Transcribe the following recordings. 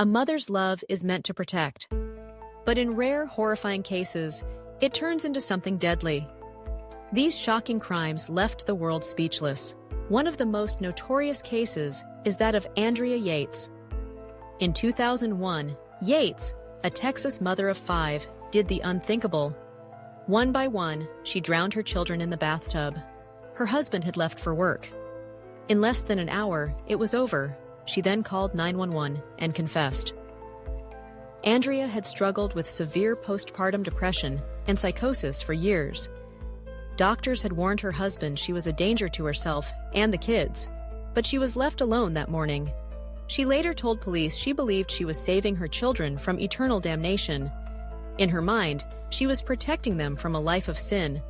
A mother's love is meant to protect. But in rare, horrifying cases, it turns into something deadly. These shocking crimes left the world speechless. One of the most notorious cases is that of Andrea Yates. In 2001, Yates, a Texas mother of 5, did the unthinkable. One by one, she drowned her children in the bathtub. Her husband had left for work. In less than an hour, it was over. She then called 911 and confessed. Andrea had struggled with severe postpartum depression and psychosis for years. Doctors had warned her husband she was a danger to herself and the kids, but she was left alone that morning. She later told police she believed she was saving her children from eternal damnation. In her mind, she was protecting them from a life of sin.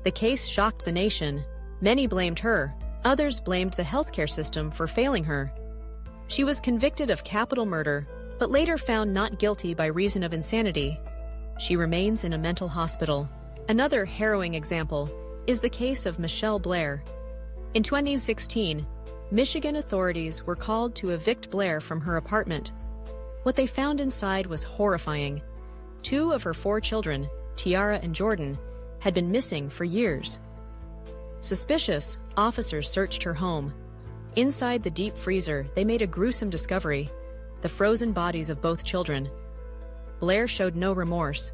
The case shocked the nation. Many blamed her. Others blamed the healthcare system for failing her. She was convicted of capital murder, but later found not guilty by reason of insanity. She remains in a mental hospital. Another harrowing example is the case of Michelle Blair. In 2016, Michigan authorities were called to evict Blair from her apartment. What they found inside was horrifying. 2 of her 4 children, Tiara and Jordan, had been missing for years. Suspicious, officers searched her home. Inside the deep freezer, they made a gruesome discovery: the frozen bodies of both children. Blair showed no remorse.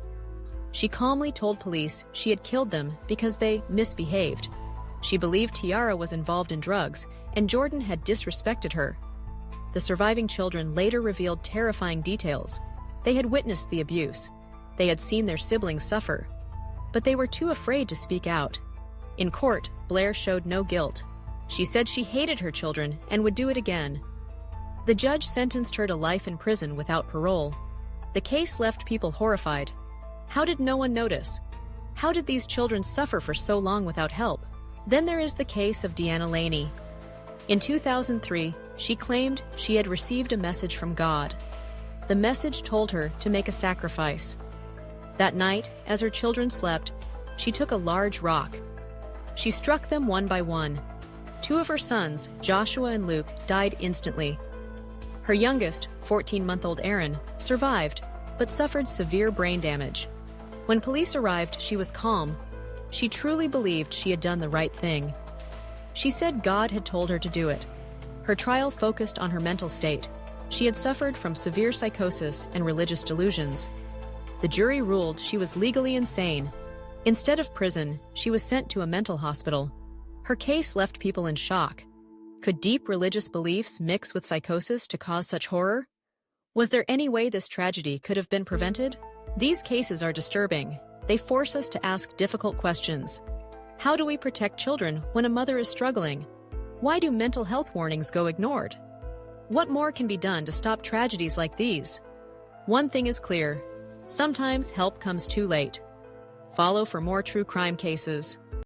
She calmly told police she had killed them because they misbehaved. She believed Tiara was involved in drugs and Jordan had disrespected her. The surviving children later revealed terrifying details. They had witnessed the abuse. They had seen their siblings suffer. But they were too afraid to speak out. In court, Blair showed no guilt. She said she hated her children and would do it again. The judge sentenced her to life in prison without parole. The case left people horrified. How did no one notice? How did these children suffer for so long without help? Then there is the case of Deanna Laney. In 2003, she claimed she had received a message from God. The message told her to make a sacrifice. That night, as her children slept, she took a large rock. She struck them one by one. 2 of her sons, Joshua and Luke, died instantly. Her youngest, 14-month-old Aaron, survived, but suffered severe brain damage. When police arrived, she was calm. She truly believed she had done the right thing. She said God had told her to do it. Her trial focused on her mental state. She had suffered from severe psychosis and religious delusions. The jury ruled she was legally insane. Instead of prison, she was sent to a mental hospital. Her case left people in shock. Could deep religious beliefs mix with psychosis to cause such horror? Was there any way this tragedy could have been prevented? These cases are disturbing. They force us to ask difficult questions. How do we protect children when a mother is struggling? Why do mental health warnings go ignored? What more can be done to stop tragedies like these? One thing is clear: sometimes help comes too late. Follow for more true crime cases.